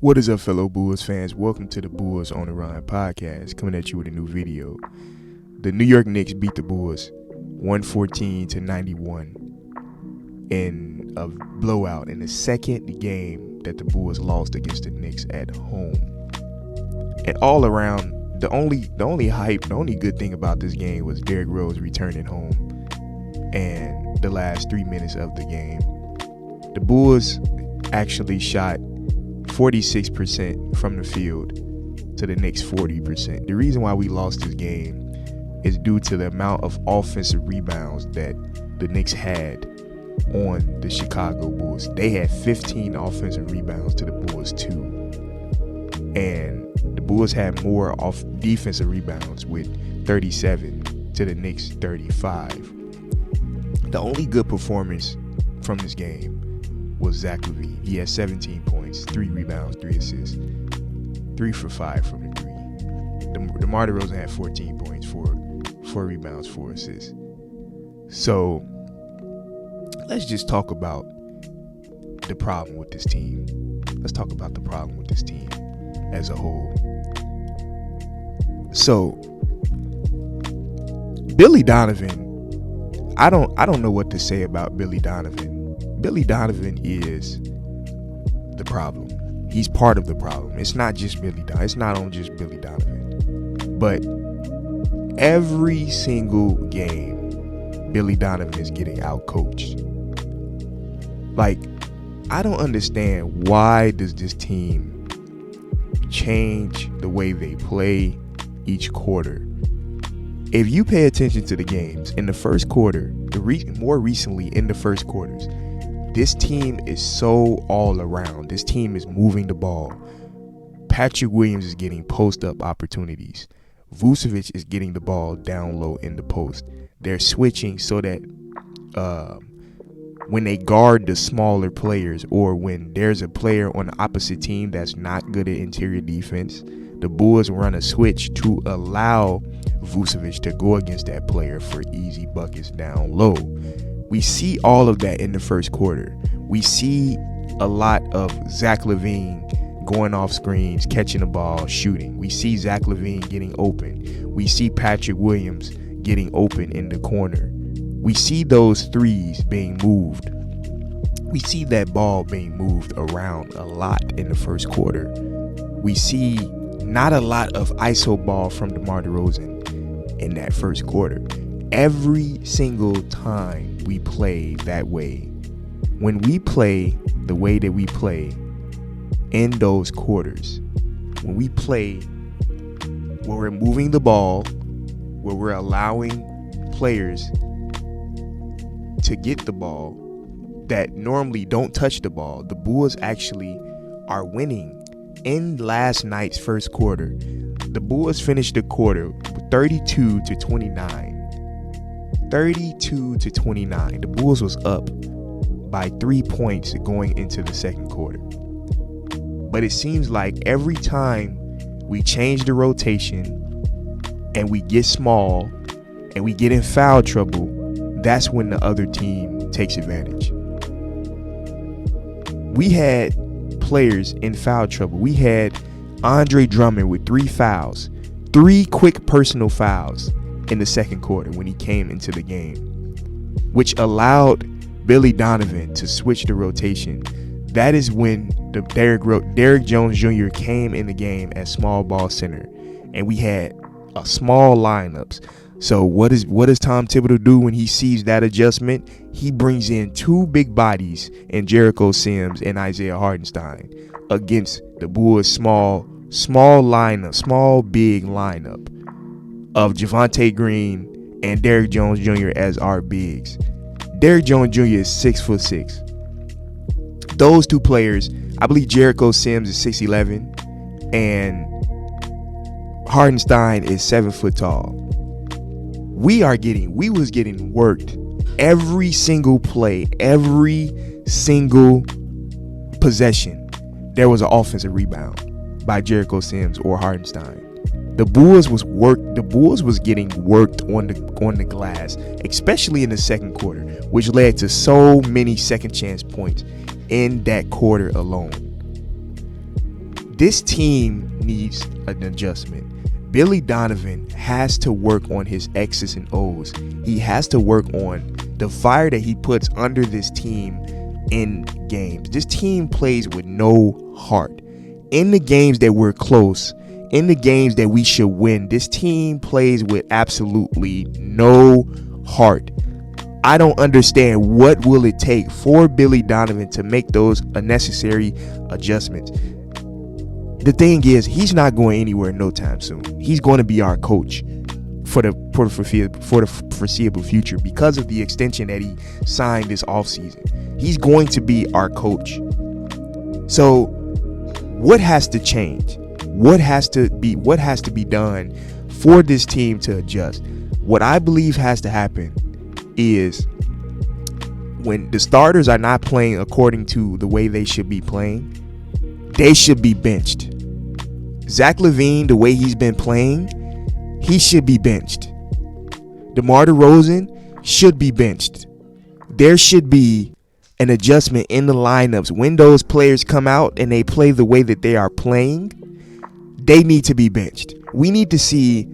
What is up, fellow Bulls fans? Welcome to the Bulls on the Run podcast, coming at you with a new video. The New York Knicks beat the Bulls 114-91 in a blowout in the second game that the Bulls lost against the Knicks at home. And all around, the only good thing about this game was Derrick Rose returning home and the last 3 minutes of the game. The Bulls actually shot 46% from the field to the Knicks 40%. The reason why we lost this game is due to the amount of offensive rebounds that the Knicks had on the Chicago Bulls. They had 15 offensive rebounds to the Bulls 2. And the Bulls had more defensive rebounds with 37 to the Knicks 35. The only good performance from this game was Zach LaVine. He had 17 points, 3 rebounds, 3 assists, 3 for 5 from the 3. DeMar DeRozan had 14 points, 4 rebounds, 4 assists. So let's just talk about the problem with this team. Let's talk about the problem with this team as a whole. So Billy Donovan, I don't know what to say about Billy Donovan. Billy Donovan is the problem. He's part of the problem. It's not just Billy Donovan. It's not on just Billy Donovan. But every single game, Billy Donovan is getting outcoached. Like, I don't understand, why does this team change the way they play each quarter? If you pay attention to the games in the first quarter, more recently in the first quarters, this team is so all around. This team is moving the ball. Patrick Williams is getting post-up opportunities. Vucevic is getting the ball down low in the post. They're switching so that when they guard the smaller players, or when there's a player on the opposite team that's not good at interior defense, the Bulls run a switch to allow Vucevic to go against that player for easy buckets down low. We see all of that in the first quarter. We see a lot of Zach LaVine going off screens, catching the ball, shooting. We see Zach LaVine getting open. We see Patrick Williams getting open in the corner. We see those threes being moved. We see that ball being moved around a lot in the first quarter. We see not a lot of ISO ball from DeMar DeRozan in that first quarter. Every single time we play that way, when we play the way that we play in those quarters, when we play where we're moving the ball, where we're allowing players to get the ball that normally don't touch the ball, the Bulls actually are winning. In last night's first quarter, the Bulls finished the quarter 32-29. 32-29. The Bulls was up by 3 points going into the second quarter. But it seems like every time we change the rotation and we get small and we get in foul trouble, that's when the other team takes advantage. We had players in foul trouble. We had Andre Drummond with 3 fouls, 3 quick personal fouls in the second quarter when he came into the game, which allowed Billy Donovan to switch the rotation. That is when the Derrick Jones Jr. came in the game as small ball center, and we had a small lineups. So what does Tom Thibodeau do when he sees that adjustment? He brings in 2 big bodies in Jericho Sims and Isaiah Hartenstein against the Bulls' small big lineup of Javonte Green and Derrick Jones Jr. as our bigs. Derrick Jones Jr. is 6'6". Those 2 players, I believe Jericho Sims is 6'11", and Hartenstein is 7 foot tall. We was getting worked every single play, every single possession. There was an offensive rebound by Jericho Sims or Hartenstein. The Bulls was getting worked on the glass, especially in the second quarter, which led to so many second chance points in that quarter alone. This team needs an adjustment. Billy Donovan has to work on his X's and O's. He has to work on the fire that he puts under this team in games. This team plays with no heart. In the games that we're close, in the games that we should win, this team plays with absolutely no heart. I don't understand what will it take for Billy Donovan to make those unnecessary adjustments. The thing is, he's not going anywhere no time soon. He's going to be our coach for the foreseeable future because of the extension that he signed this offseason. He's going to be our coach. So what has to change? What has to be done for this team to adjust? What I believe has to happen is when the starters are not playing according to the way they should be playing, they should be benched. Zach LaVine, the way he's been playing, he should be benched. DeMar DeRozan should be benched. There should be an adjustment in the lineups. When those players come out and they play the way that they are playing, they need to be benched. We need to see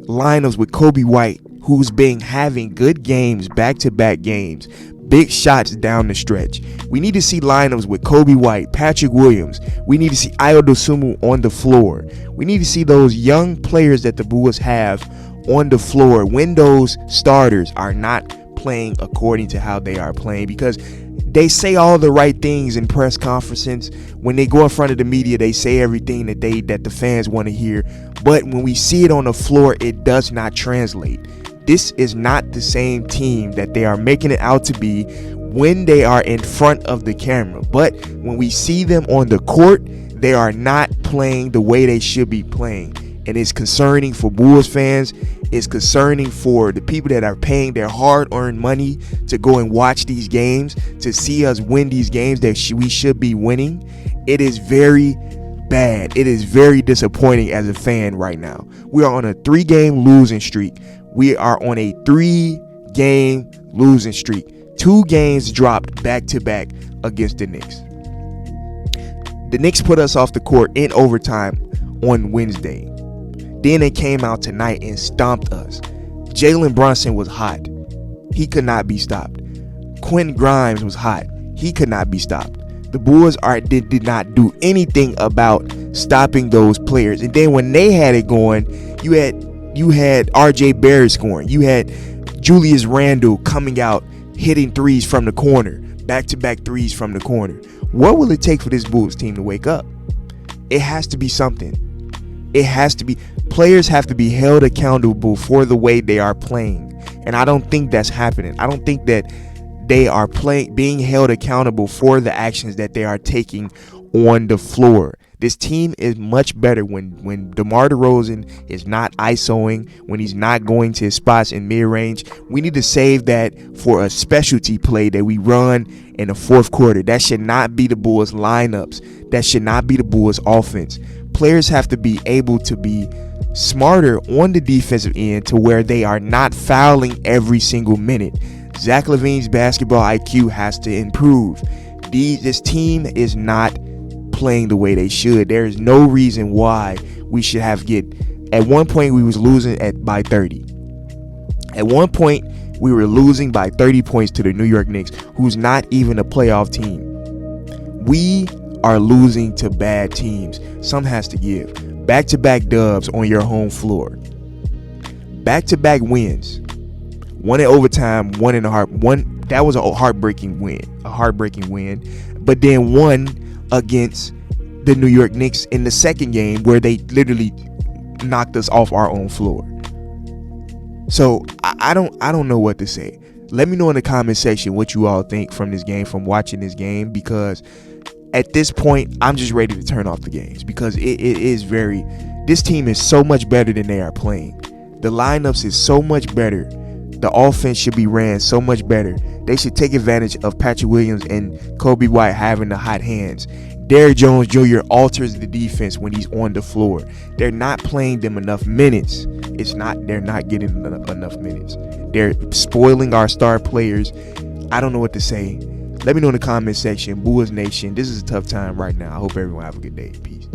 lineups with Kobe White, who's been having good games, back-to-back games, big shots down the stretch. We need to see lineups with Kobe White, Patrick Williams. We need to see Ayo Dosunmu on the floor. We need to see those young players that the Bulls have on the floor when those starters are not playing according to how they are playing, because they say all the right things in press conferences. When they go in front of the media, they say everything that the fans want to hear. But when we see it on the floor, it does not translate. This is not the same team that they are making it out to be when they are in front of the camera. But when we see them on the court, they are not playing the way they should be playing. And it's concerning for Bulls fans. It's concerning for the people that are paying their hard-earned money to go and watch these games, to see us win these games that we should be winning. It is very bad. It is very disappointing as a fan right now. We are on a 3-game losing streak. We are on a 3-game losing streak. 2 games dropped back-to-back against the Knicks. The Knicks put us off the court in overtime on Wednesday. Then they came out tonight and stomped us. Jalen Brunson was hot. He could not be stopped. Quentin Grimes was hot. He could not be stopped. The Bulls did not do anything about stopping those players. And then when they had it going, you had R.J. Barrett scoring. You had Julius Randle coming out, hitting threes from the corner, back-to-back threes from the corner. What will it take for this Bulls team to wake up? It has to be something. It has to be. Players have to be held accountable for the way they are playing. And I don't think that's happening. I don't think that they are being held accountable for the actions that they are taking on the floor. This team is much better when DeMar DeRozan is not ISOing, when he's not going to his spots in mid-range. We need to save that for a specialty play that we run in the fourth quarter. That should not be the Bulls lineups. That should not be the Bulls offense. Players have to be able to be smarter on the defensive end to where they are not fouling every single minute. Zach LaVine's basketball IQ has to improve. This team is not playing the way they should. There is no reason why we should at one point we was losing by 30. At one point we were losing by 30 points to the New York Knicks, who's not even a playoff team. We are losing to bad teams. Some has to give. Back-to-back dubs on your home floor. Back-to-back wins. One in overtime, that was a heartbreaking win. But then one against the New York Knicks in the second game where they literally knocked us off our own floor. So I don't know what to say. Let me know in the comment section what you all think from this game, from watching this game, because at this point, I'm just ready to turn off the games, because this team is so much better than they are playing. The lineups is so much better. The offense should be ran so much better. They should take advantage of Patrick Williams and Kobe White having the hot hands. Derrick Jones Jr. alters the defense when he's on the floor. They're not playing them enough minutes. They're not getting enough minutes. They're spoiling our star players. I don't know what to say. Let me know in the comment section. Bulls Nation, this is a tough time right now. I hope everyone have a good day. Peace.